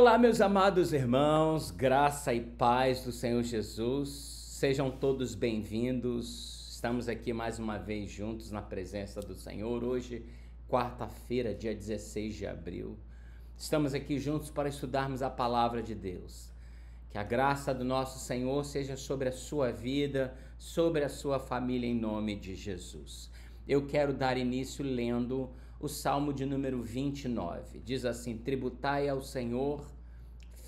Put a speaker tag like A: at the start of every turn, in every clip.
A: Olá, meus amados irmãos, graça e paz do Senhor Jesus, sejam todos bem-vindos. Estamos aqui mais uma vez juntos na presença do Senhor, hoje, quarta-feira, dia 16 de abril. Estamos aqui juntos para estudarmos a palavra de Deus. Que a graça do nosso Senhor seja sobre a sua vida, sobre a sua família, em nome de Jesus. Eu quero dar início lendo o Salmo de número 29. Diz assim: tributai ao Senhor,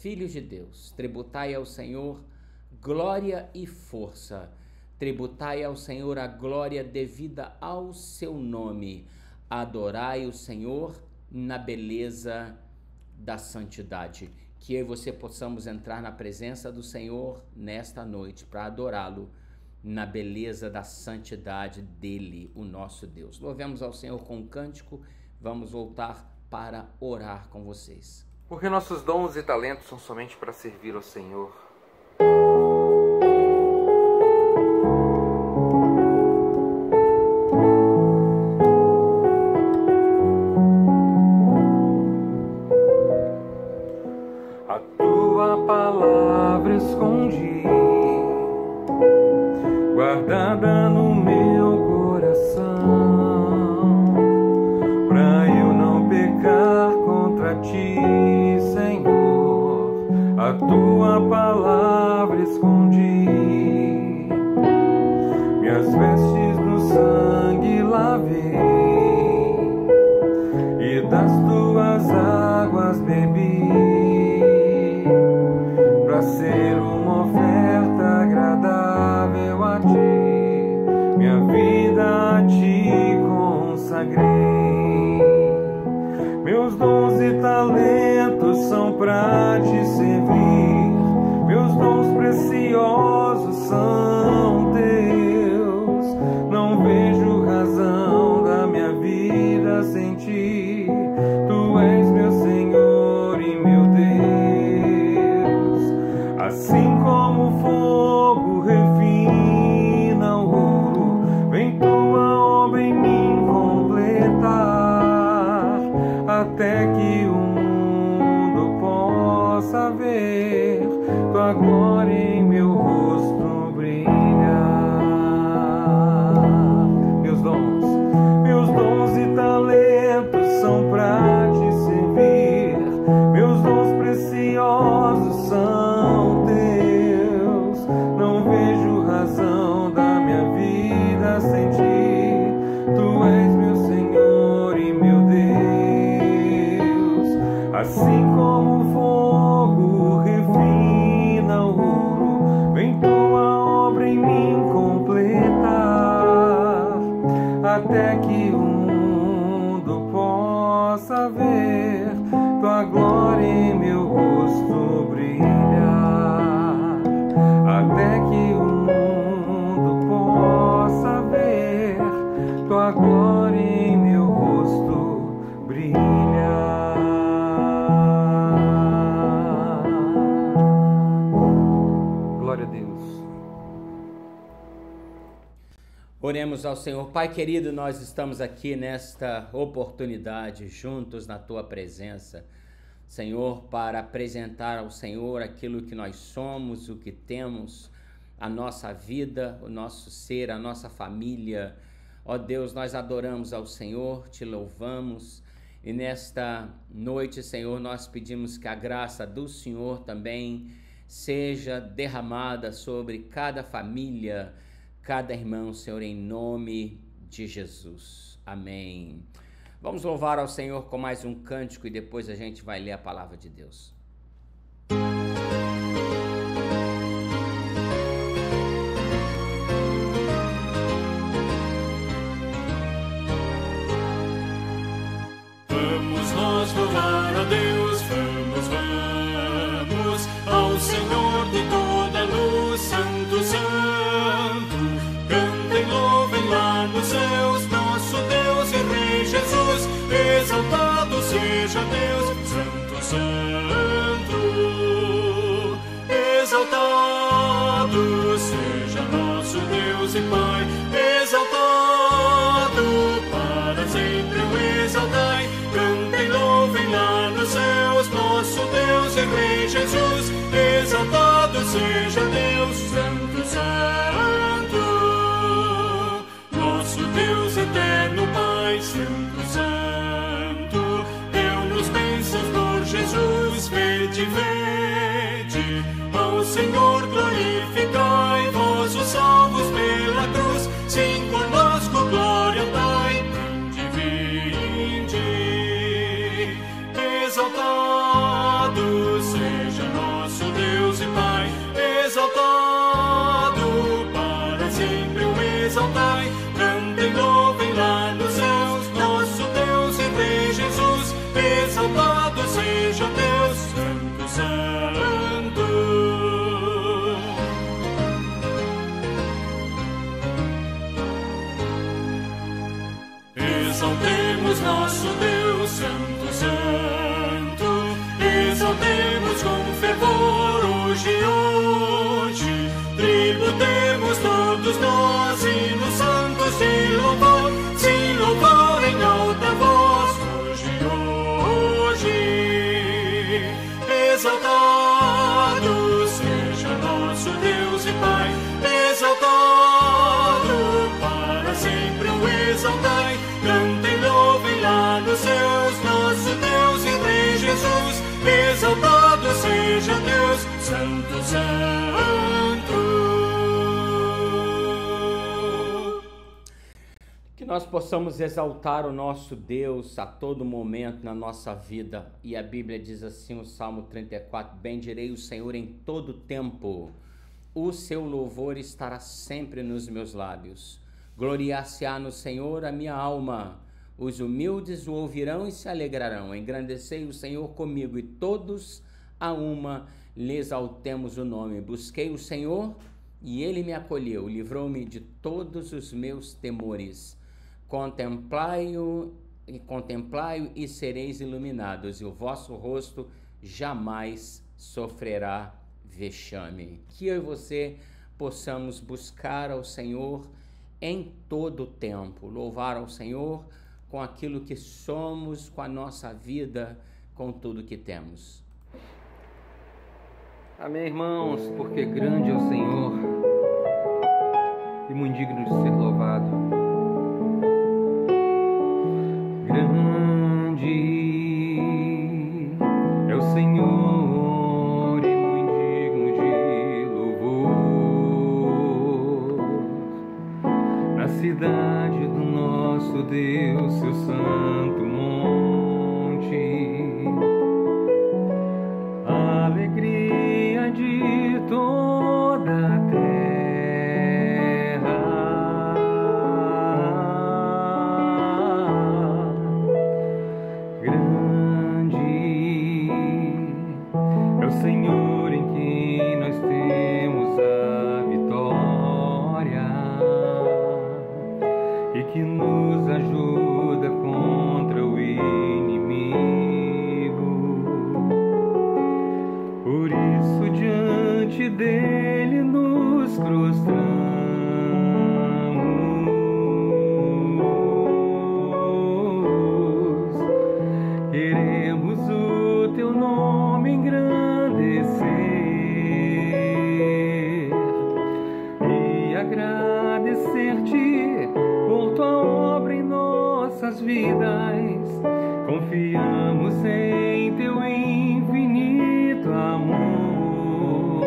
A: filhos de Deus, tributai ao Senhor glória e força, tributai ao Senhor a glória devida ao seu nome, adorai o Senhor na beleza da santidade. Que eu e você possamos entrar na presença do Senhor nesta noite para adorá-lo na beleza da santidade dele, o nosso Deus. Louvemos ao Senhor com um cântico, vamos voltar para orar com vocês.
B: Porque nossos dons e talentos são somente para servir ao Senhor. A tua palavra escondi, guardada no meu coração, pra eu não pecar contra ti, Senhor. A tua palavra escondi, minhas vestes no sangue lavei, e das tuas águas bebi, pra ser uma oferta agradável a ti, minha vida a ti consagrei. Meus dons e talentos são pra te servir, meus dons preciosos são teus. Não vejo razão da minha vida sem ti, tu és meu Senhor e meu Deus. Assim como o fogo refina o ouro, vem tua obra em mim completar, até que o mundo possa ver tua glória em meu rosto brilhar. Meus dons e talentos são pra te servir, meus dons preciosos são teus. Não vejo razão da minha vida sem ti, tu és meu Senhor e meu Deus. Assim como o fogo refina o ouro, vem tua obra em mim completar, até que o mundo possa ver tua glória em meu rosto brilhar, até que o mundo possa ver tua glória em meu rosto brilhar. Glória a Deus.
A: Oremos ao Senhor. Pai querido, nós estamos aqui nesta oportunidade, juntos na Tua presença, Senhor, para apresentar ao Senhor aquilo que nós somos, o que temos, a nossa vida, o nosso ser, a nossa família. Ó Deus, nós adoramos ao Senhor, Te louvamos, e nesta noite, Senhor, nós pedimos que a graça do Senhor também seja derramada sobre cada família, cada irmão, Senhor, em nome de Jesus. Amém. Vamos louvar ao Senhor com mais um cântico e depois a gente vai ler a palavra de Deus.
C: Vamos nós louvar a Deus, vamos, vamos, ao Senhor de toda a luz, Santo, Santo. Cantem, louvem lá nos céus, nosso Deus e Rei Jesus. Exaltado seja Deus, Santo, Santo. Exaltado seja nosso Deus e Pai. Exaltado para sempre o exaltai. Cantem, louvem lá nos céus, nosso Deus e Jesus, exaltado seja Deus, Santo, Santo. Nosso Deus eterno Pai, Santo, Santo. Deu-nos bênçãos por Jesus, vede, vede. Ao Senhor glorificai, vós os salvos pela cruz. Sim, conosco, glória, Pai, vinde, vinde. Exaltado seja nosso Deus e Pai, exaltado para sempre o exaltai. Cantem, louvem lá nos céus, nosso Deus e Rei Jesus, exaltado seja Deus, Santo, Santo. Exaltemos nosso Deus, Santo, Santo. Exaltemos com fervor hoje e hoje. Tributemos todos nós hinos santos de louvor, sim, louvor em alta voz hoje e hoje. Exaltado seja nosso Deus e Pai, exaltado para sempre o exaltai. Cantem, louvem lá nos céus, nosso Deus e Rei Jesus, exaltado seja Deus, Santo, Santo.
A: Que nós possamos exaltar o nosso Deus a todo momento na nossa vida. E a Bíblia diz assim, o Salmo 34, bendirei o Senhor em todo tempo, o seu louvor estará sempre nos meus lábios. Gloriar-se-á no Senhor a minha alma, os humildes o ouvirão e se alegrarão. Engrandecei o Senhor comigo e todos a uma lhe exaltemos o nome. Busquei o Senhor e ele me acolheu, livrou-me de todos os meus temores. Contemplai-o e sereis iluminados, e o vosso rosto jamais sofrerá vexame. Que eu e você possamos buscar ao Senhor em todo o tempo, louvar ao Senhor com aquilo que somos, com a nossa vida, com tudo que temos.
B: Amém, irmãos, porque grande é o Senhor e muito digno de ser louvado. Grande é o Senhor e muito digno de louvor. Na cidade do nosso Deus, seu santo monte, a alegria de toda a terra. Grande é o Senhor em quem nós temos a vitória e que nos ajuda contra o inimigo. Por isso diante dele nos prostramos, queremos o teu nome engrandecer e agradecer-te por tua obra em nossas vidas. Confiamos em teu infinito amor,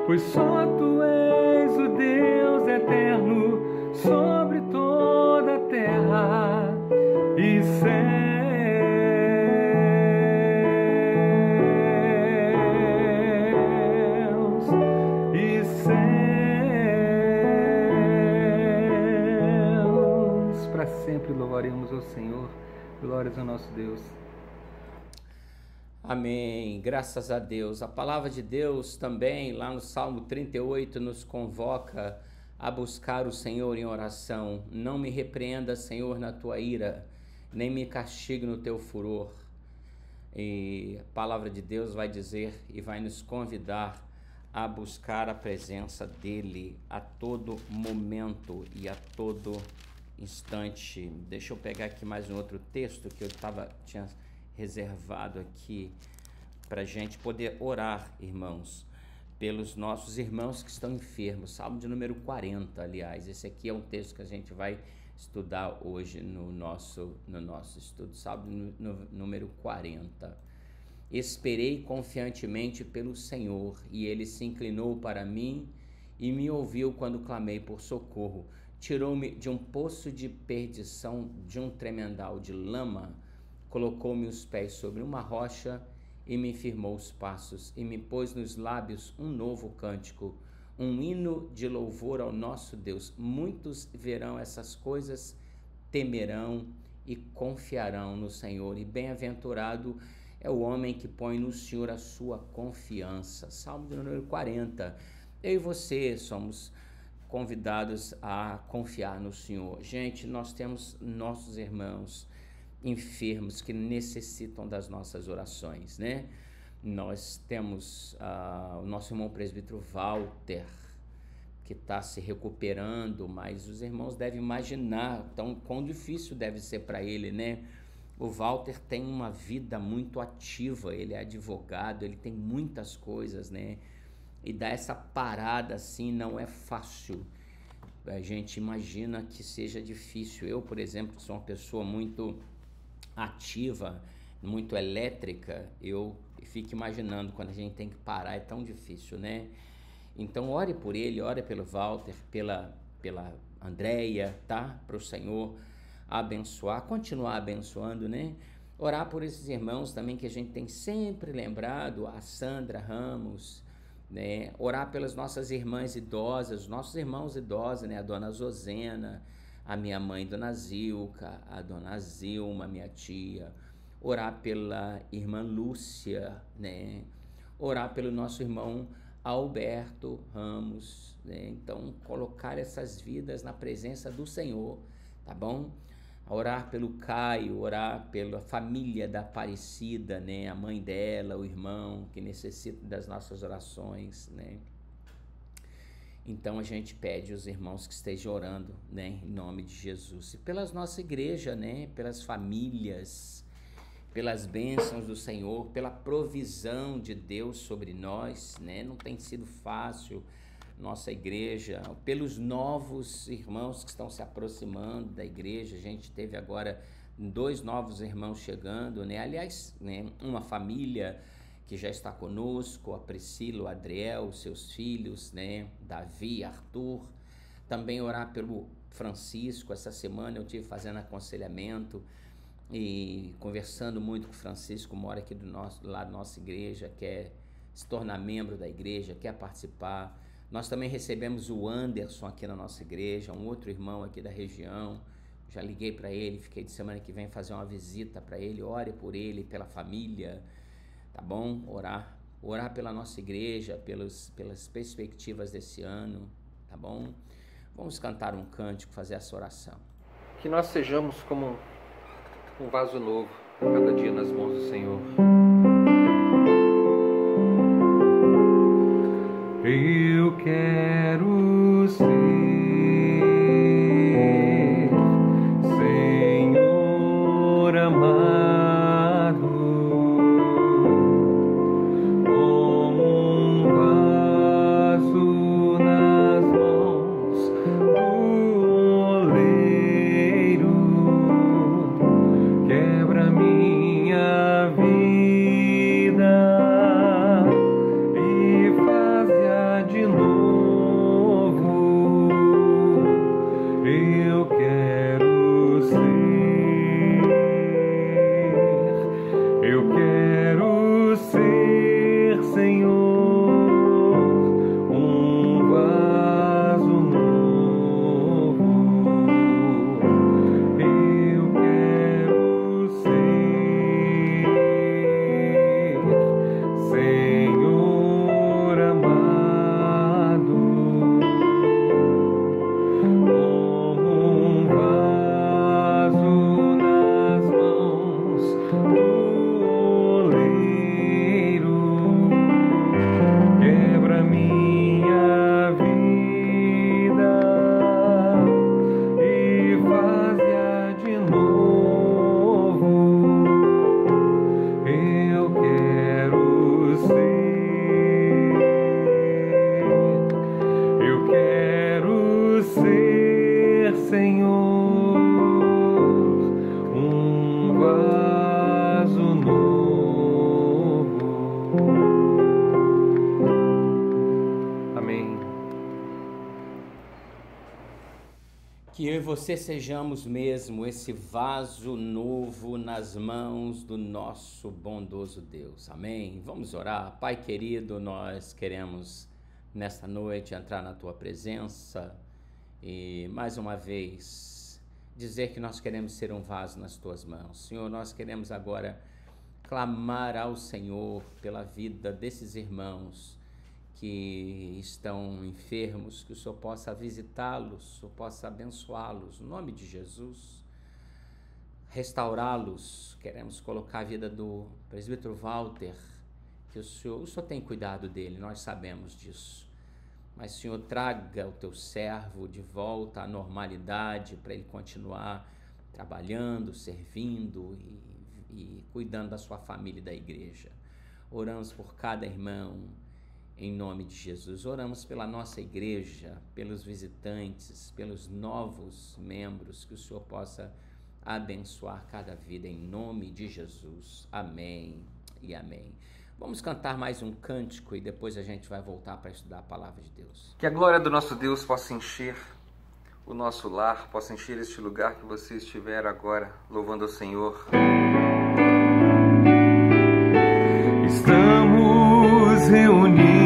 B: pois só tu és o Deus eterno sobre toda a terra e céus. Para sempre louvaremos ao Senhor. Glórias ao nosso Deus.
A: Amém, graças a Deus. A palavra de Deus também, lá no Salmo 38, nos convoca a buscar o Senhor em oração. Não me repreenda, Senhor, na tua ira, nem me castigue no teu furor. E a palavra de Deus vai dizer e vai nos convidar a buscar a presença dele a todo momento e a todo instante. Deixa eu pegar aqui mais um outro texto que eu tinha reservado aqui para a gente poder orar, irmãos, pelos nossos irmãos que estão enfermos. Salmo de número 40, aliás. Esse aqui é um texto que a gente vai estudar hoje no nosso estudo. Salmo número 40. Esperei confiantemente pelo Senhor, e ele se inclinou para mim e me ouviu quando clamei por socorro. Tirou-me de um poço de perdição, de um tremendal de lama, colocou-me os pés sobre uma rocha e me firmou os passos, e me pôs nos lábios um novo cântico, um hino de louvor ao nosso Deus. Muitos verão essas coisas, temerão e confiarão no Senhor, e bem-aventurado é o homem que põe no Senhor a sua confiança. Salmo de número 40. Eu e você somos convidados a confiar no Senhor. Gente, nós temos nossos irmãos enfermos que necessitam das nossas orações, né? Nós temos o nosso irmão presbítero Walter, que está se recuperando, mas os irmãos devem imaginar quão difícil deve ser para ele, né? O Walter tem uma vida muito ativa, ele é advogado, ele tem muitas coisas, né? E dar essa parada assim não é fácil. A gente imagina que seja difícil. Eu, por exemplo, que sou uma pessoa muito ativa, muito elétrica, eu fico imaginando quando a gente tem que parar, é tão difícil, né? Então ore por ele, ore pelo Walter, pela Andréia, tá? Para o Senhor abençoar, continuar abençoando, né? Orar por esses irmãos também que a gente tem sempre lembrado, a Sandra Ramos, né? Orar pelas nossas irmãs idosas, os nossos irmãos idosos, né? A dona Zozena, a minha mãe, dona Zilca, a dona Zilma, minha tia. Orar pela irmã Lúcia, né? Orar pelo nosso irmão Alberto Ramos, né? Então, colocar essas vidas na presença do Senhor, tá bom? Orar pelo Caio, orar pela família da Aparecida, né? A mãe dela, o irmão que necessita das nossas orações, né? Então a gente pede aos irmãos que estejam orando, né? Em nome de Jesus. E pela nossa igreja, né? Pelas famílias, pelas bênçãos do Senhor, pela provisão de Deus sobre nós, né? Não tem sido fácil nossa igreja, pelos novos irmãos que estão se aproximando da igreja. A gente teve agora 2 novos irmãos chegando, né? Aliás, né? Uma família que já está conosco, a Priscila, o Adriel, seus filhos, né? Davi, Arthur. Também orar pelo Francisco. Essa semana eu estive fazendo aconselhamento e conversando muito com o Francisco, mora aqui lá da nossa igreja, quer se tornar membro da igreja, quer participar. Nós também recebemos o Anderson aqui na nossa igreja, um outro irmão aqui da região. Já liguei para ele, fiquei de semana que vem fazer uma visita para ele. Ore por ele, pela família, tá bom? Orar pela nossa igreja, pelas perspectivas desse ano, tá bom? Vamos cantar um cântico, fazer essa oração.
D: Que nós sejamos como um vaso novo, cada dia nas mãos do Senhor.
B: Eu quero ser, Senhor amado, como um vaso nas mãos do oleiro. Quebra minha vida
A: eu e você sejamos mesmo esse vaso novo nas mãos do nosso bondoso Deus. Amém? Vamos orar. Pai querido, nós queremos nesta noite entrar na Tua presença e mais uma vez dizer que nós queremos ser um vaso nas Tuas mãos. Senhor, nós queremos agora clamar ao Senhor pela vida desses irmãos que estão enfermos, que o Senhor possa visitá-los, o Senhor possa abençoá-los, no nome de Jesus, restaurá-los. Queremos colocar a vida do presbítero Walter, que o Senhor tem cuidado dele, nós sabemos disso, mas Senhor, traga o Teu servo de volta à normalidade, para ele continuar trabalhando, servindo e cuidando da sua família e da igreja. Oramos por cada irmão, em nome de Jesus. Oramos pela nossa igreja, pelos visitantes, pelos novos membros, que o Senhor possa abençoar cada vida, em nome de Jesus. Amém e amém. Vamos cantar mais um cântico e depois a gente vai voltar para estudar a palavra de Deus.
D: Que a glória do nosso Deus possa encher o nosso lar, possa encher este lugar que você estiver agora, louvando ao Senhor.
B: Estamos reunidos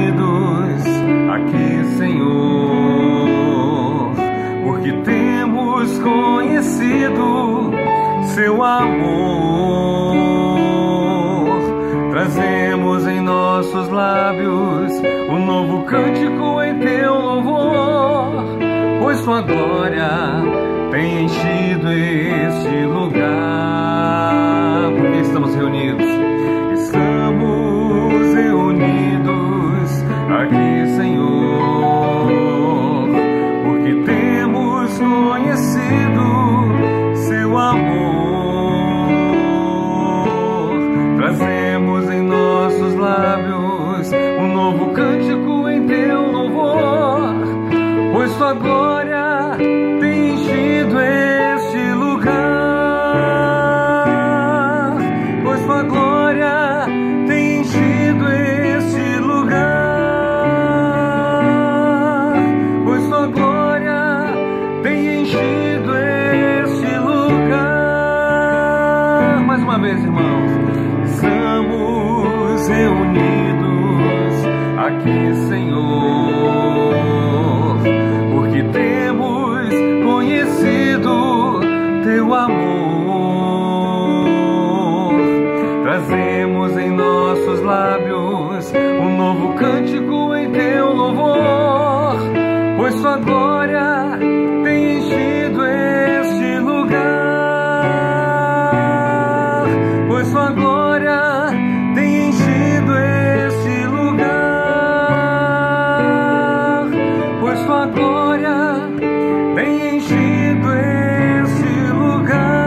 B: aqui, Senhor, porque temos conhecido Seu amor. Trazemos em nossos lábios um novo cântico em Teu louvor, pois Sua glória tem enchido este lugar. Porque estamos reunidos. Estamos reunidos aqui, Senhor, porque temos conhecido Seu amor. Trazemos em nossos lábios um novo cântico em Teu louvor, pois Sua glória tem enchido este lugar, pois Sua glória tem enchido este lugar, pois Sua glória tem enchido este lugar. Mais uma vez, irmãos, estamos reunidos aqui, Senhor, porque temos conhecido Teu amor. Trazemos em nossos lábios um novo cântico em Teu louvor, pois Sua glória tem enchido este lugar, pois Sua glória tem enchido este lugar, pois Sua glória tem enchido este lugar.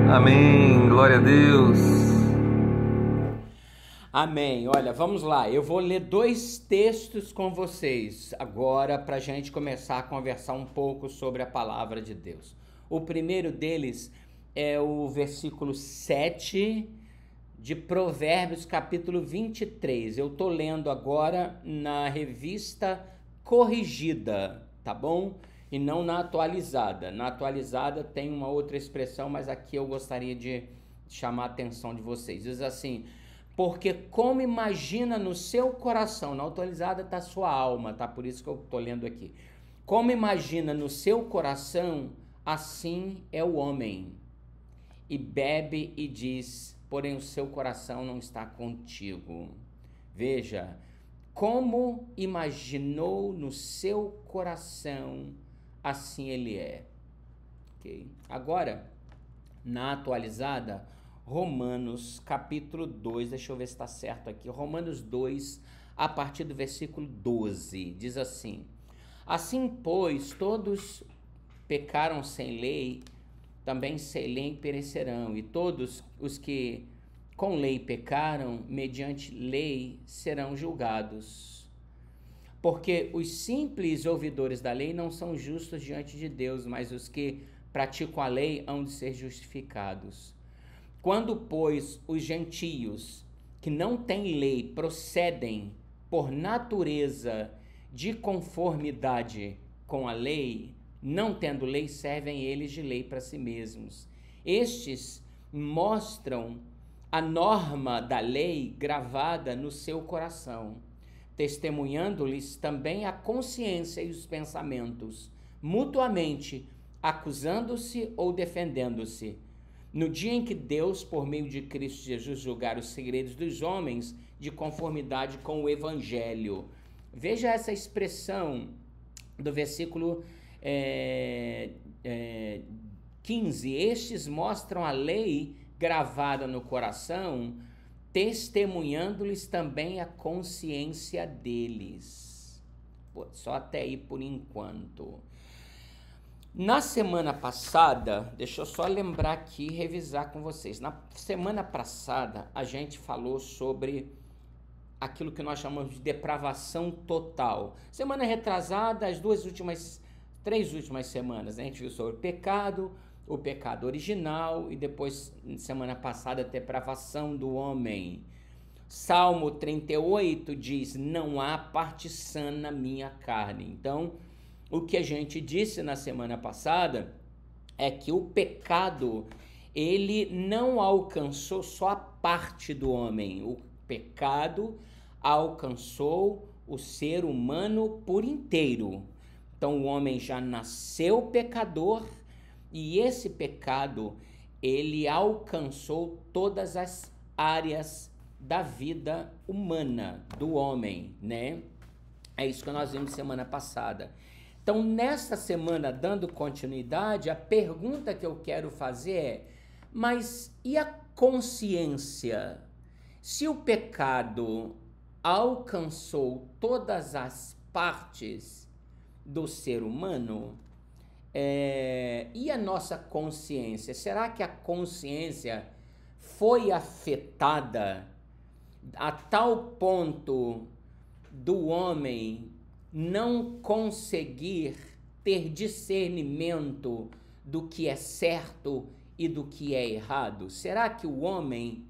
B: Amém, glória a Deus.
A: Amém. Olha, vamos lá. Eu vou ler 2 textos com vocês agora para a gente começar a conversar um pouco sobre a palavra de Deus. O primeiro deles é o versículo 7 de Provérbios, capítulo 23. Eu estou lendo agora na revista corrigida, tá bom? E não na atualizada. Na atualizada tem uma outra expressão, mas aqui eu gostaria de chamar a atenção de vocês. Diz assim: porque como imagina no seu coração, na atualizada está sua alma, tá? Por isso que eu estou lendo aqui. Como imagina no seu coração, assim é o homem. E bebe e diz, porém o seu coração não está contigo. Veja, como imaginou no seu coração, assim ele é. Okay? Agora, na atualizada, Romanos capítulo 2, deixa eu ver se está certo aqui, Romanos 2, a partir do versículo 12, diz assim: assim, pois, todos pecaram sem lei, também sem lei perecerão, e todos os que com lei pecaram, mediante lei serão julgados. Porque os simples ouvidores da lei não são justos diante de Deus, mas os que praticam a lei hão de ser justificados. Quando, pois, os gentios que não têm lei procedem por natureza de conformidade com a lei, não tendo lei, servem eles de lei para si mesmos. Estes mostram a norma da lei gravada no seu coração, testemunhando-lhes também a consciência e os pensamentos, mutuamente acusando-se ou defendendo-se. No dia em que Deus, por meio de Cristo Jesus, julgar os segredos dos homens de conformidade com o Evangelho. Veja essa expressão do versículo 15. Estes mostram a lei gravada no coração, testemunhando-lhes também a consciência deles. Só até aí por enquanto. Na semana passada, deixa eu só lembrar aqui e revisar com vocês. Na semana passada, a gente falou sobre aquilo que nós chamamos de depravação total. Semana retrasada, as três últimas semanas, a gente viu sobre o pecado original e depois, semana passada, a depravação do homem. Salmo 38 diz, não há parte sã na minha carne. Então, o que a gente disse na semana passada é que o pecado, ele não alcançou só a parte do homem. O pecado alcançou o ser humano por inteiro. Então o homem já nasceu pecador e esse pecado, ele alcançou todas as áreas da vida humana, do homem, né? É isso que nós vimos semana passada. Então, nesta semana, dando continuidade, a pergunta que eu quero fazer é, mas e a consciência? Se o pecado alcançou todas as partes do ser humano, e a nossa consciência? Será que a consciência foi afetada a tal ponto do homem não conseguir ter discernimento do que é certo e do que é errado? Será que o homem...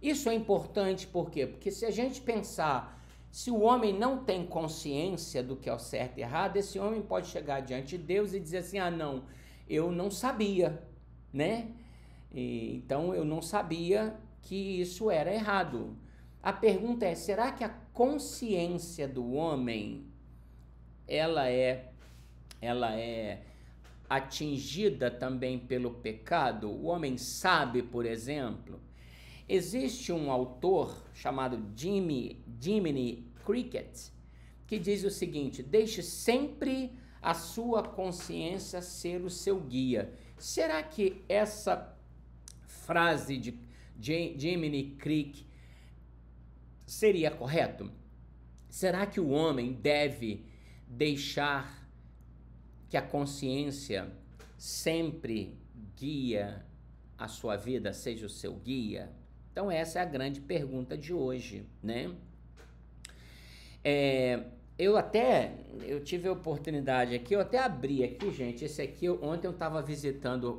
A: Isso é importante por quê? Porque se a gente pensar, se o homem não tem consciência do que é o certo e errado, esse homem pode chegar diante de Deus e dizer assim, não, eu não sabia, né? Então eu não sabia que isso era errado. A pergunta é, será que a consciência do homem ela é atingida também pelo pecado? O homem sabe, por exemplo, existe um autor chamado Jiminy Cricket que diz o seguinte, deixe sempre a sua consciência ser o seu guia. Será que essa frase de Jiminy Cricket seria correto? Será que o homem deve deixar que a consciência sempre guia a sua vida, seja o seu guia? Então essa é a grande pergunta de hoje, né? Eu tive a oportunidade aqui, eu até abri aqui, gente, esse aqui, ontem eu estava visitando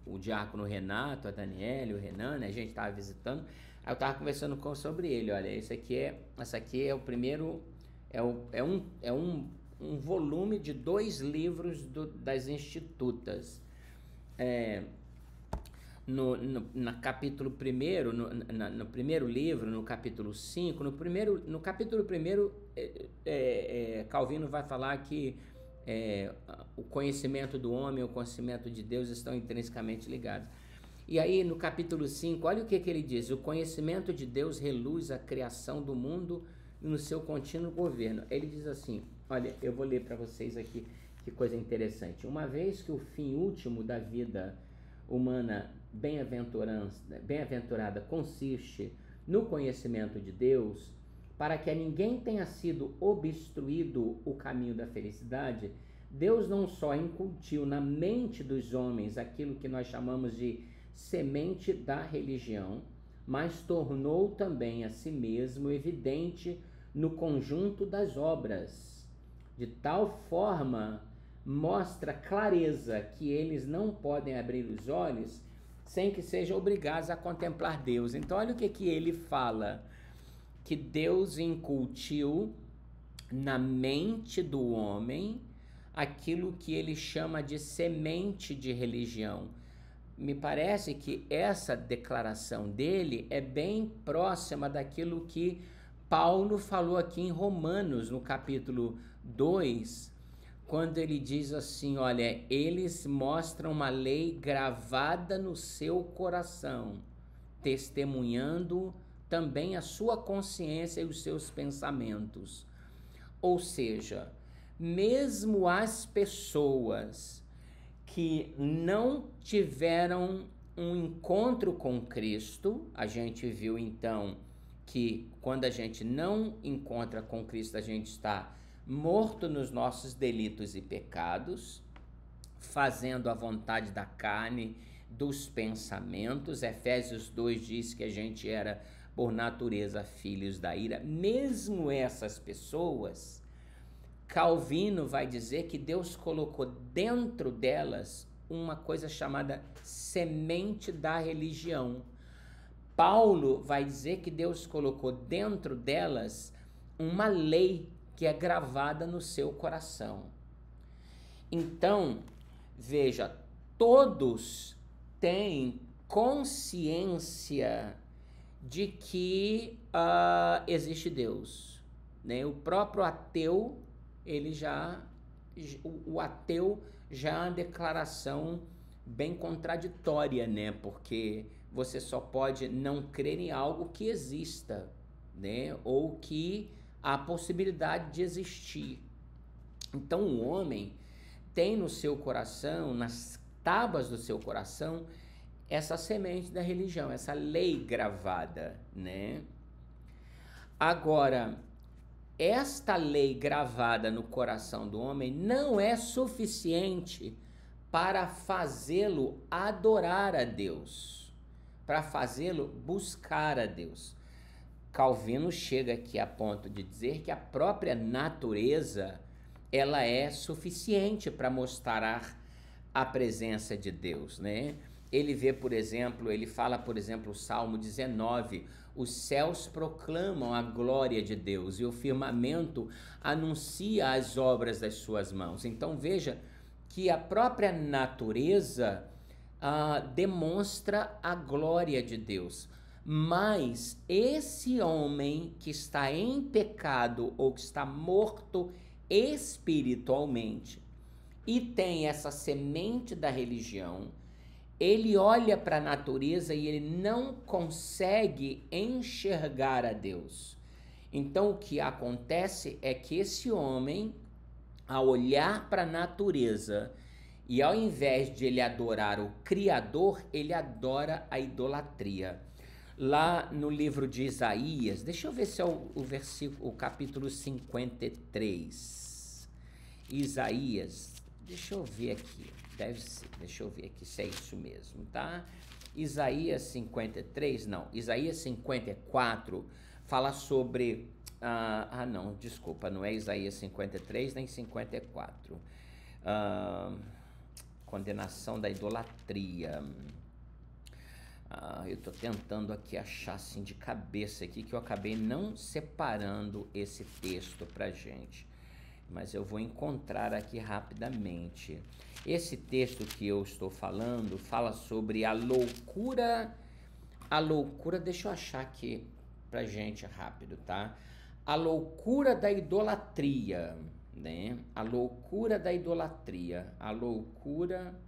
A: o diácono Renato, a Daniela, o Renan, né? A gente estava visitando, aí eu estava conversando sobre ele, olha, essa aqui é o primeiro, é um volume de 2 livros das Institutas. No capítulo 1, no primeiro livro, no capítulo 5, no capítulo 1, Calvino vai falar que o conhecimento do homem e o conhecimento de Deus estão intrinsecamente ligados. E aí no capítulo 5, olha o que ele diz, o conhecimento de Deus reluz a criação do mundo no seu contínuo governo. Ele diz assim, olha, eu vou ler para vocês aqui, que coisa interessante. Uma vez que o fim último da vida humana bem-aventurada consiste no conhecimento de Deus, para que a ninguém tenha sido obstruído o caminho da felicidade, Deus não só incutiu na mente dos homens aquilo que nós chamamos de semente da religião, mas tornou também a si mesmo evidente no conjunto das obras. De tal forma, mostra clareza que eles não podem abrir os olhos sem que sejam obrigados a contemplar Deus. Então, olha o que ele fala, que Deus incutiu na mente do homem aquilo que ele chama de semente de religião. Me parece que essa declaração dele é bem próxima daquilo que Paulo falou aqui em Romanos, no capítulo 2, quando ele diz assim, olha, eles mostram uma lei gravada no seu coração, testemunhando também a sua consciência e os seus pensamentos. Ou seja, mesmo as pessoas que não tiveram um encontro com Cristo, a gente viu então que quando a gente não encontra com Cristo, a gente está morto nos nossos delitos e pecados, fazendo a vontade da carne, dos pensamentos. Efésios 2 diz que a gente era, por natureza, filhos da ira. Mesmo essas pessoas, Calvino vai dizer que Deus colocou dentro delas uma coisa chamada semente da religião. Paulo vai dizer que Deus colocou dentro delas uma lei que é gravada no seu coração. Então, veja, todos têm consciência de que existe Deus, né? O próprio ateu, o ateu já é uma declaração bem contraditória, né? Porque você só pode não crer em algo que exista, né? Ou que há possibilidade de existir. Então o homem tem no seu coração, nas tábuas do seu coração, essa semente da religião, essa lei gravada, né? Agora, esta lei gravada no coração do homem não é suficiente para fazê-lo adorar a Deus, para fazê-lo buscar a Deus. Calvino chega aqui a ponto de dizer que a própria natureza, ela é suficiente para mostrar a presença de Deus, né? Ele vê, por exemplo, ele fala, por exemplo, o Salmo 19, os céus proclamam a glória de Deus e o firmamento anuncia as obras das suas mãos. Então veja que a própria natureza demonstra a glória de Deus. Mas esse homem que está em pecado ou que está morto espiritualmente e tem essa semente da religião, ele olha para a natureza e ele não consegue enxergar a Deus. Então o que acontece é que esse homem, ao olhar para a natureza e ao invés de ele adorar o Criador, ele adora a idolatria. Lá no livro de Isaías, deixa eu ver se é o versículo, o capítulo 53. Isaías, deixa eu ver aqui, deve ser, deixa eu ver aqui se é isso mesmo, tá? Isaías 53, não, Isaías 54 fala sobre, não, desculpa, não é Isaías 53 nem 54, condenação da idolatria. Eu estou tentando aqui achar assim de cabeça aqui, que eu acabei não separando esse texto para gente, mas eu vou encontrar aqui rapidamente. Esse texto que eu estou falando fala sobre a loucura, deixa eu achar aqui pra gente rápido, tá? A loucura da idolatria, né? A loucura da idolatria, a loucura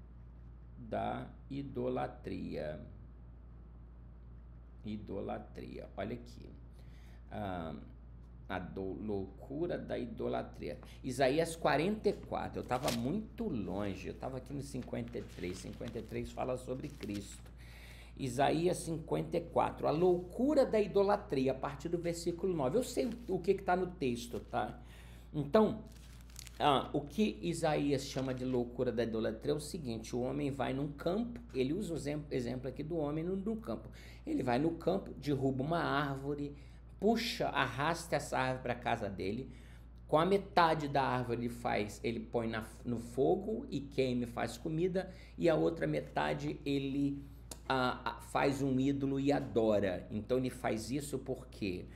A: da idolatria. Idolatria, olha aqui, loucura da idolatria. Isaías 44, eu estava muito longe, eu estava aqui no 53 fala sobre Cristo. Isaías 54, a loucura da idolatria, a partir do versículo 9, eu sei o que está no texto, tá? Então, o que Isaías chama de loucura da idolatria é o seguinte: o homem vai num campo, ele usa o exemplo aqui do homem no campo, ele vai no campo, derruba uma árvore, puxa, arrasta essa árvore para a casa dele, com a metade da árvore ele põe no fogo e queima e faz comida, e a outra metade ele faz um ídolo e adora. Então ele faz isso por quê?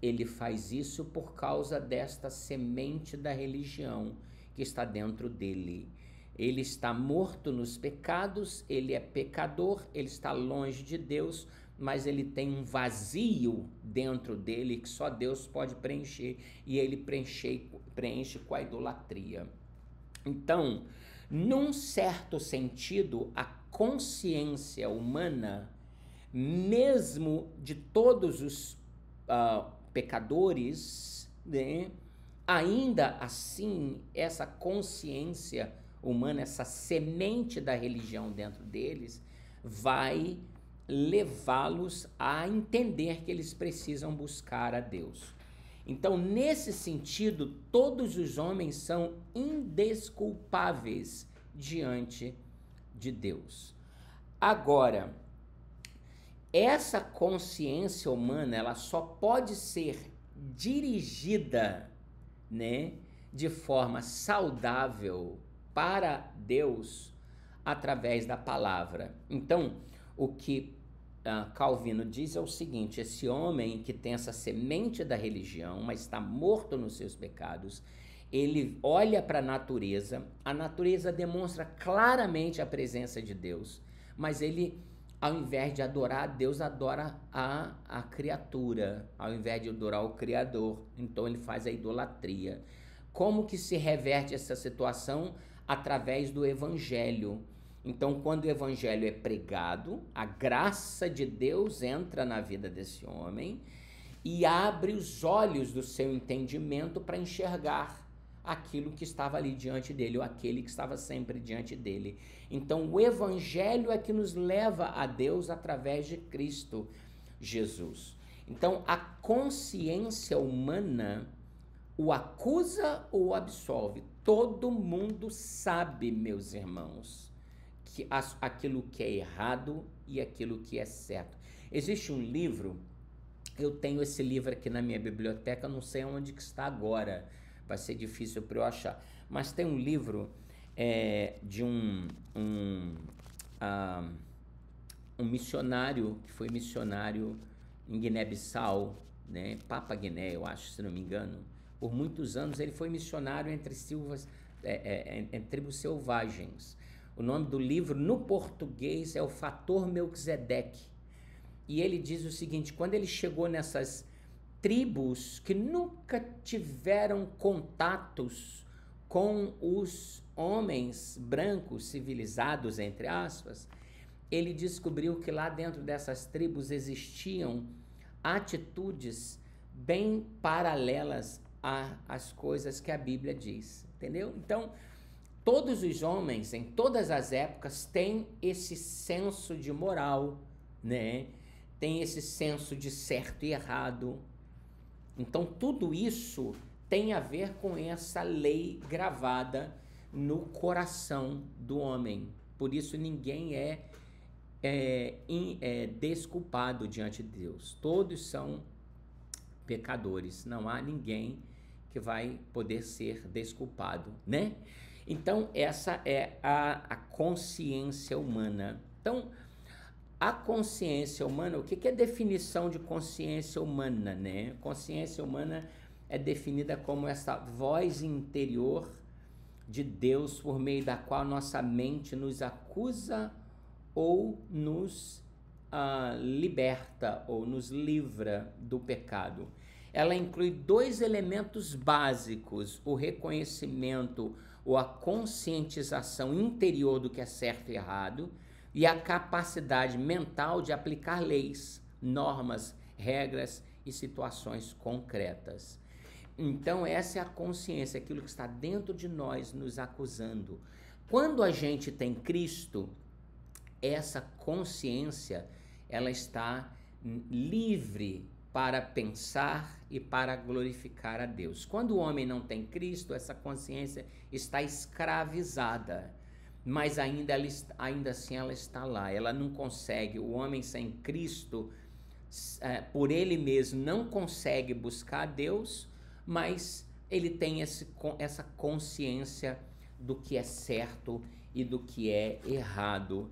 A: Ele faz isso por causa desta semente da religião que está dentro dele. Ele está morto nos pecados, ele é pecador, ele está longe de Deus, mas ele tem um vazio dentro dele que só Deus pode preencher, e ele preenche com a idolatria. Então, num certo sentido, a consciência humana, mesmo de todos os pecadores, né, ainda assim, essa consciência humana, essa semente da religião dentro deles, vai levá-los a entender que eles precisam buscar a Deus. Então, nesse sentido, todos os homens são indesculpáveis diante de Deus. Agora, essa consciência humana, ela só pode ser dirigida, né, de forma saudável para Deus através da palavra. Então, o que Calvino diz é o seguinte: esse homem que tem essa semente da religião, mas está morto nos seus pecados, ele olha para a natureza demonstra claramente a presença de Deus, mas ele, ao invés de adorar a Deus, adora a criatura, ao invés de adorar o Criador. Então ele faz a idolatria. Como que se reverte essa situação? Através do Evangelho. Então, quando o Evangelho é pregado, a graça de Deus entra na vida desse homem e abre os olhos do seu entendimento para enxergar aquilo que estava ali diante dele, ou aquele que estava sempre diante dele. Então, o Evangelho é que nos leva a Deus através de Cristo Jesus. Então, a consciência humana o acusa ou o absolve? Todo mundo sabe, meus irmãos, que aquilo que é errado e aquilo que é certo. Existe um livro, eu tenho esse livro aqui na minha biblioteca, não sei onde que está agora, vai ser difícil para eu achar, mas tem um livro de um missionário, que foi missionário em Guiné-Bissau, né? Papa Guiné, eu acho, se não me engano. Por muitos anos ele foi missionário entre tribos selvagens. O nome do livro no português é O Fator Melquisedeque. E ele diz o seguinte: quando ele chegou nessas tribos que nunca tiveram contatos com os homens brancos civilizados, entre aspas, ele descobriu que lá dentro dessas tribos existiam atitudes bem paralelas às coisas que a Bíblia diz, entendeu? Então, todos os homens, em todas as épocas, têm esse senso de moral, né? Tem esse senso de certo e errado. Então, tudo isso tem a ver com essa lei gravada no coração do homem. Por isso, ninguém é desculpado diante de Deus. Todos são pecadores. Não há ninguém que vai poder ser desculpado, né? Então, essa é a consciência humana. Então, a consciência humana, o que é a definição de consciência humana, né? Consciência humana é definida como essa voz interior de Deus por meio da qual nossa mente nos acusa ou nos liberta ou nos livra do pecado. Ela inclui dois elementos básicos: o reconhecimento ou a conscientização interior do que é certo e errado, e a capacidade mental de aplicar leis, normas, regras e situações concretas. Então, essa é a consciência, aquilo que está dentro de nós nos acusando. Quando a gente tem Cristo, essa consciência, ela está livre para pensar e para glorificar a Deus. Quando o homem não tem Cristo, essa consciência está escravizada, mas ainda assim ela está lá. Ela não consegue, o homem sem Cristo, por ele mesmo, não consegue buscar a Deus, mas ele tem essa consciência do que é certo e do que é errado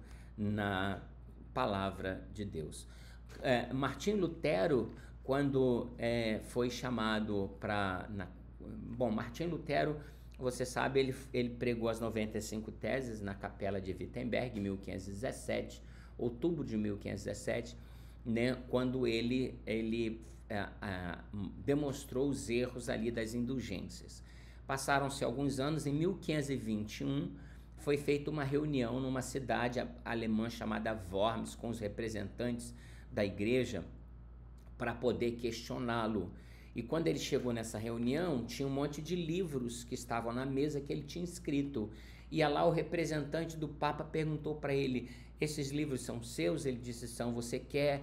A: palavra de Deus. Martim Lutero, quando foi chamado para... Martim Lutero, você sabe, ele pregou as 95 teses na capela de Wittenberg, em 1517, outubro de 1517, né, quando ele demonstrou os erros ali das indulgências. Passaram-se alguns anos, em 1521, foi feita uma reunião numa cidade alemã chamada Worms, com os representantes da igreja, para poder questioná-lo. E quando ele chegou nessa reunião, tinha um monte de livros que estavam na mesa que ele tinha escrito. E lá o representante do Papa perguntou para ele: esses livros são seus? Ele disse: são. Você quer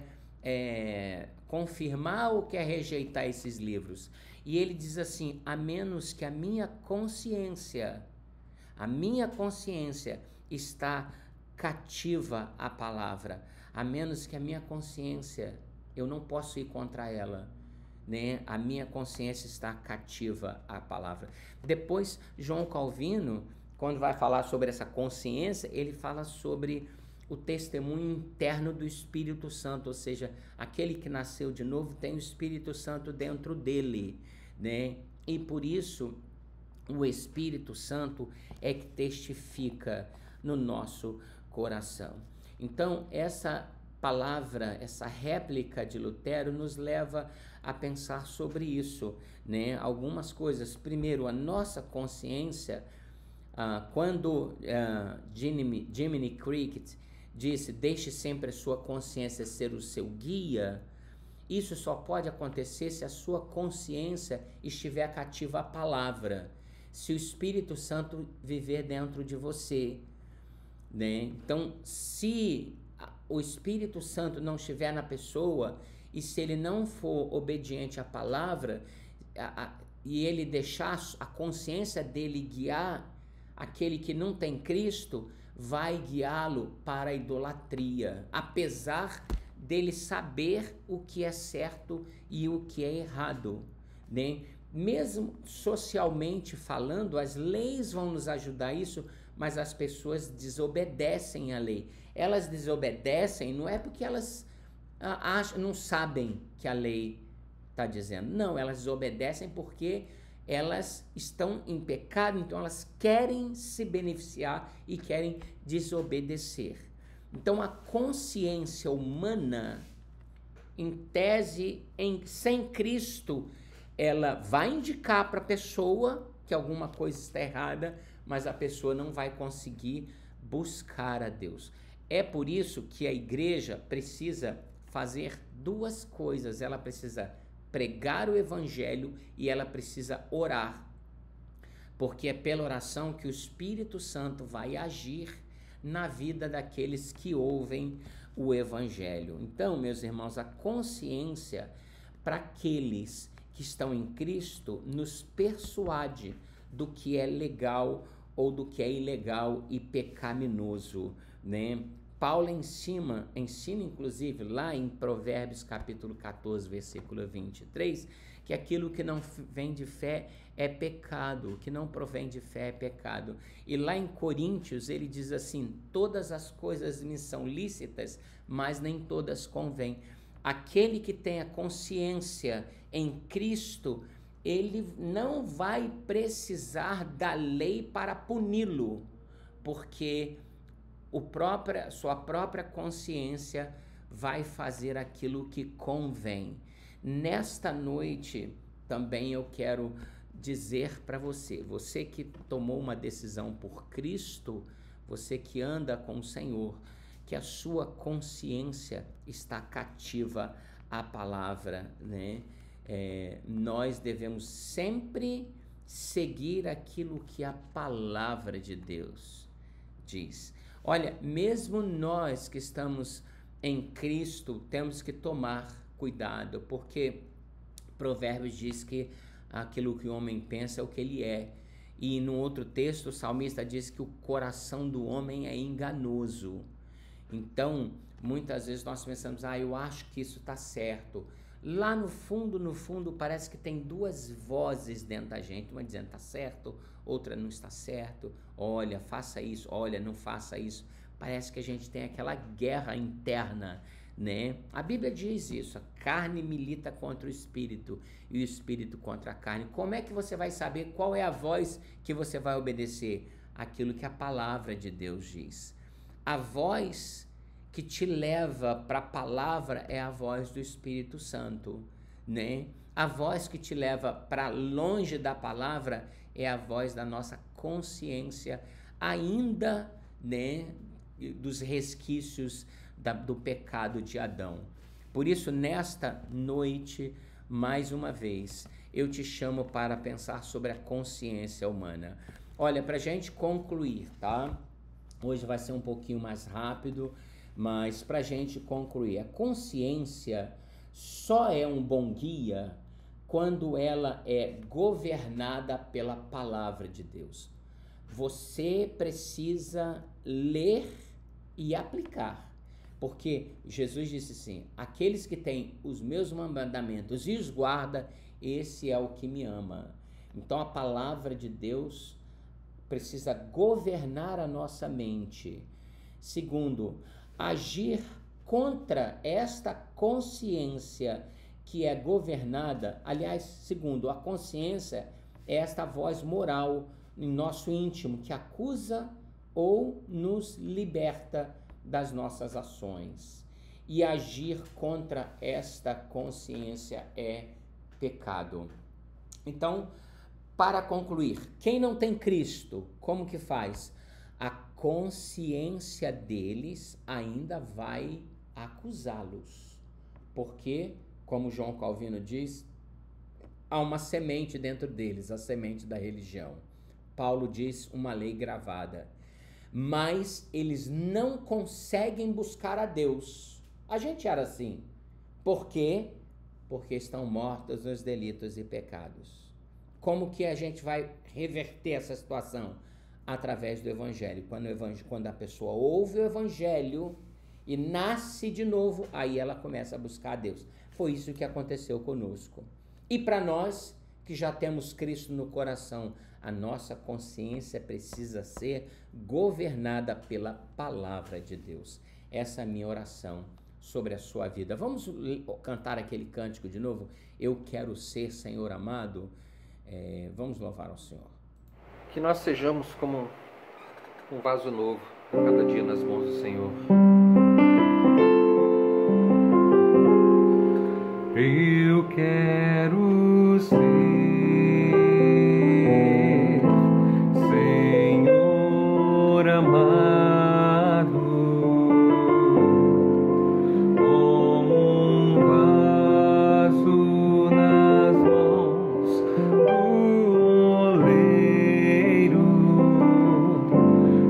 A: confirmar ou quer rejeitar esses livros? E ele diz assim: a menos que a minha consciência está cativa à palavra, a menos que a minha consciência, eu não posso ir contra ela, né? A minha consciência está cativa à palavra. Depois, João Calvino, quando vai falar sobre essa consciência, ele fala sobre o testemunho interno do Espírito Santo, ou seja, aquele que nasceu de novo tem o Espírito Santo dentro dele, né? E por isso o Espírito Santo é que testifica no nosso coração. Então, essa palavra, essa réplica de Lutero nos leva a pensar sobre isso, né? Algumas coisas. Primeiro, a nossa consciência, quando Jiminy Cricket disse: deixe sempre a sua consciência ser o seu guia, isso só pode acontecer se a sua consciência estiver cativa à palavra, se o Espírito Santo viver dentro de você, né? Então, se o Espírito Santo não estiver na pessoa e se ele não for obediente à palavra e ele deixar a consciência dele guiar aquele que não tem Cristo, vai guiá-lo para a idolatria, apesar dele saber o que é certo e o que é errado, né? Mesmo socialmente falando, as leis vão nos ajudar a isso, mas as pessoas desobedecem à lei. Elas desobedecem não é porque elas não sabem que a lei está dizendo. Não, elas desobedecem porque elas estão em pecado, então elas querem se beneficiar e querem desobedecer. Então a consciência humana, em tese, sem Cristo, ela vai indicar para a pessoa que alguma coisa está errada, mas a pessoa não vai conseguir buscar a Deus. É por isso que a igreja precisa fazer duas coisas. Ela precisa pregar o evangelho e ela precisa orar, porque é pela oração que o Espírito Santo vai agir na vida daqueles que ouvem o evangelho. Então, meus irmãos, a consciência para aqueles que estão em Cristo nos persuade do que é legal ou do que é ilegal e pecaminoso, né? Paulo ensina inclusive lá em Provérbios capítulo 14, versículo 23, que aquilo que não vem de fé é pecado, o que não provém de fé é pecado. E lá em Coríntios ele diz assim: todas as coisas me são lícitas, mas nem todas convêm. Aquele que tem a consciência em Cristo, ele não vai precisar da lei para puni-lo, porque sua própria consciência vai fazer aquilo que convém. Nesta noite também eu quero dizer para você que tomou uma decisão por Cristo, você que anda com o Senhor, que a sua consciência está cativa à palavra, né? Nós devemos sempre seguir aquilo que a palavra de Deus diz. Olha, mesmo nós que estamos em Cristo, temos que tomar cuidado, porque Provérbios diz que aquilo que o homem pensa é o que ele é. E no outro texto, o salmista diz que o coração do homem é enganoso. Então, muitas vezes nós pensamos: eu acho que isso está certo. Lá no fundo, parece que tem duas vozes dentro da gente, uma dizendo está certo, outra não está certo. Olha, faça isso, olha, não faça isso. parece que a gente tem aquela guerra interna, né? A Bíblia diz isso, a carne milita contra o espírito e o espírito contra a carne. Como é que você vai saber qual é a voz que você vai obedecer? Aquilo que a palavra de Deus diz. A voz que te leva para a palavra é a voz do Espírito Santo, né? A voz que te leva para longe da palavra é a voz da nossa consciência, ainda, né, dos resquícios do pecado de Adão. Por isso, nesta noite, mais uma vez, eu te chamo para pensar sobre a consciência humana. Olha, para a gente concluir, tá? Hoje vai ser um pouquinho mais rápido, mas para a gente concluir, a consciência só é um bom guia quando ela é governada pela palavra de Deus. Você precisa ler e aplicar. Porque Jesus disse assim, aqueles que têm os meus mandamentos e os guarda, esse é o que me ama. Então a palavra de Deus precisa governar a nossa mente. Segundo, agir contra esta consciência que é governada. Aliás, segundo, a consciência é esta voz moral em nosso íntimo que acusa ou nos liberta das nossas ações. E agir contra esta consciência é pecado. Então, para concluir, quem não tem Cristo, como que faz? A consciência deles ainda vai acusá-los. Porque, como João Calvino diz, há uma semente dentro deles, a semente da religião. Paulo diz uma lei gravada. Mas eles não conseguem buscar a Deus. A gente era assim. Por quê? Porque estão mortos nos delitos e pecados. Como que a gente vai reverter essa situação? Através do Evangelho. Quando a pessoa ouve o Evangelho e nasce de novo, aí ela começa a buscar a Deus. Foi isso que aconteceu conosco. E para nós, que já temos Cristo no coração, a nossa consciência precisa ser governada pela palavra de Deus. Essa é a minha oração sobre a sua vida. Vamos cantar aquele cântico de novo? Eu quero ser, Senhor amado. Vamos louvar ao Senhor.
D: Que nós sejamos como um vaso novo, a cada dia nas mãos do Senhor.
B: Eu quero ser, Senhor amado, como um vaso nas mãos do oleiro,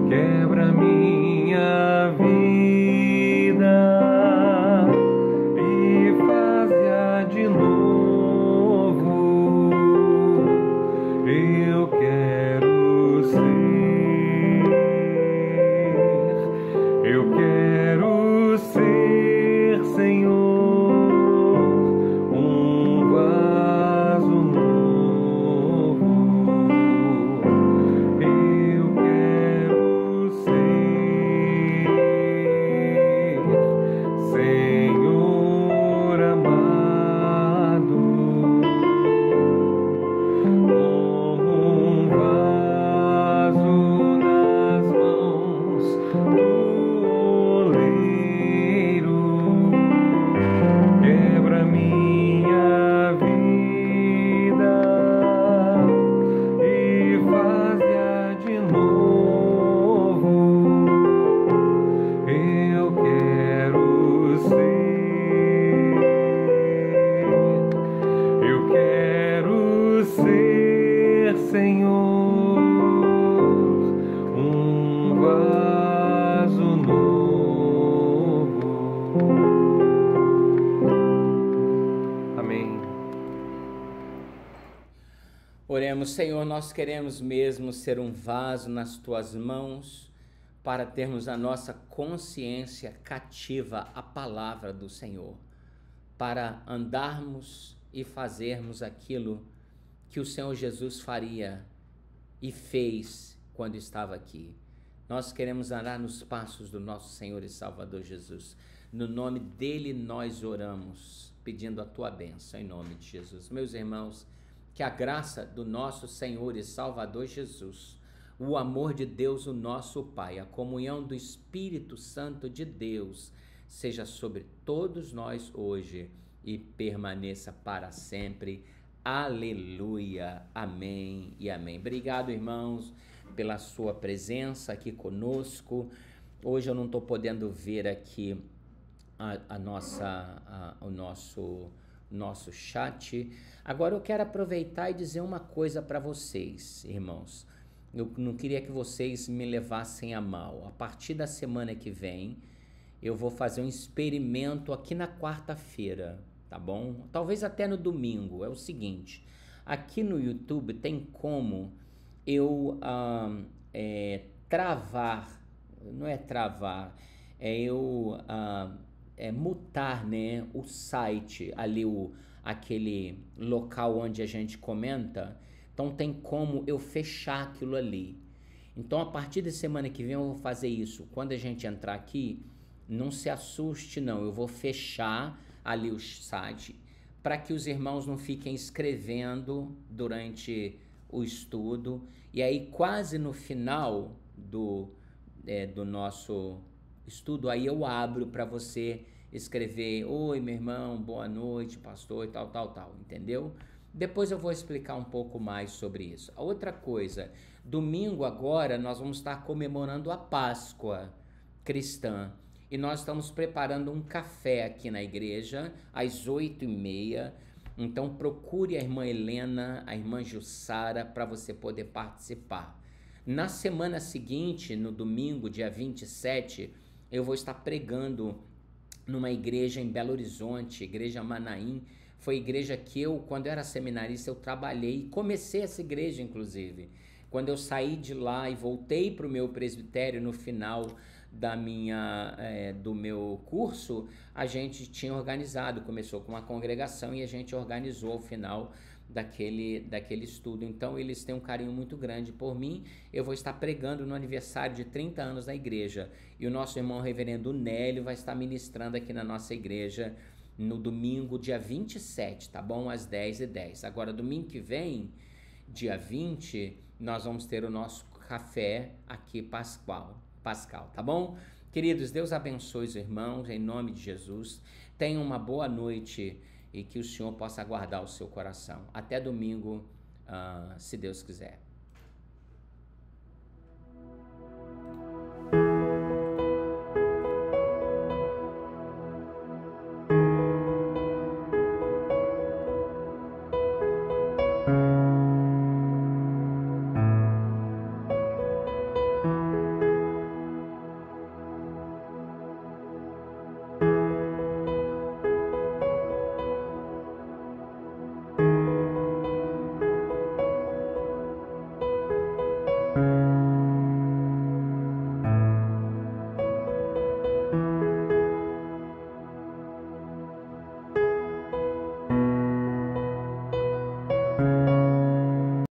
B: quebra minha vida e faz-a de novo. Eu quero ser, Senhor, um vaso novo. Eu quero ser, Senhor amado, como um vaso nas mãos do oleiro, quebra minha vida e faz-a de novo. Eu quero ser, Senhor, um vaso novo. Amém.
A: Oremos, Senhor, nós queremos mesmo ser um vaso nas tuas mãos para termos a nossa consciência cativa à palavra do Senhor, para andarmos e fazermos aquilo que o Senhor Jesus faria e fez quando estava aqui. Nós queremos andar nos passos do nosso Senhor e Salvador Jesus. No nome dele nós oramos, pedindo a tua bênção, em nome de Jesus. Meus irmãos, que a graça do nosso Senhor e Salvador Jesus, o amor de Deus, o nosso Pai, a comunhão do Espírito Santo de Deus, seja sobre todos nós hoje e permaneça para sempre. Aleluia, amém e amém. Obrigado, irmãos, pela sua presença aqui conosco. Hoje eu não estou podendo ver aqui o nosso chat. Agora eu quero aproveitar e dizer uma coisa para vocês, irmãos. Eu não queria que vocês me levassem a mal. A partir da semana que vem, eu vou fazer um experimento aqui na quarta-feira, tá bom? Talvez até no domingo. É o seguinte, aqui no YouTube tem como eu mutar, né, o site ali, aquele local onde a gente comenta. Então tem como eu fechar aquilo ali. Então a partir da semana que vem eu vou fazer isso. Quando a gente entrar aqui, não se assuste não, eu vou fechar ali o site para que os irmãos não fiquem escrevendo durante o estudo. E aí quase no final do nosso estudo, aí eu abro para você escrever: oi meu irmão, boa noite pastor e tal, entendeu? Depois eu vou explicar um pouco mais sobre isso. A outra coisa, domingo agora nós vamos estar comemorando a Páscoa cristã. E nós estamos preparando um café aqui na igreja, às 8h30. Então procure a irmã Helena, a irmã Jussara, para você poder participar. Na semana seguinte, no domingo, dia 27, eu vou estar pregando numa igreja em Belo Horizonte, Igreja Manaim. Foi a igreja que quando eu era seminarista, eu trabalhei e comecei essa igreja, inclusive. Quando eu saí de lá e voltei para o meu presbitério no final do meu curso, a gente tinha organizado, começou com uma congregação e a gente organizou o final daquele estudo. Então eles têm um carinho muito grande por mim. Eu vou estar pregando no aniversário de 30 anos da igreja e o nosso irmão reverendo Nélio vai estar ministrando aqui na nossa igreja no domingo, dia 27, tá bom? Às 10h10. Agora, domingo que vem, dia 20, nós vamos ter o nosso café aqui pascal, tá bom? Queridos, Deus abençoe os irmãos, em nome de Jesus. Tenham uma boa noite e que o Senhor possa guardar o seu coração. Até domingo, se Deus quiser.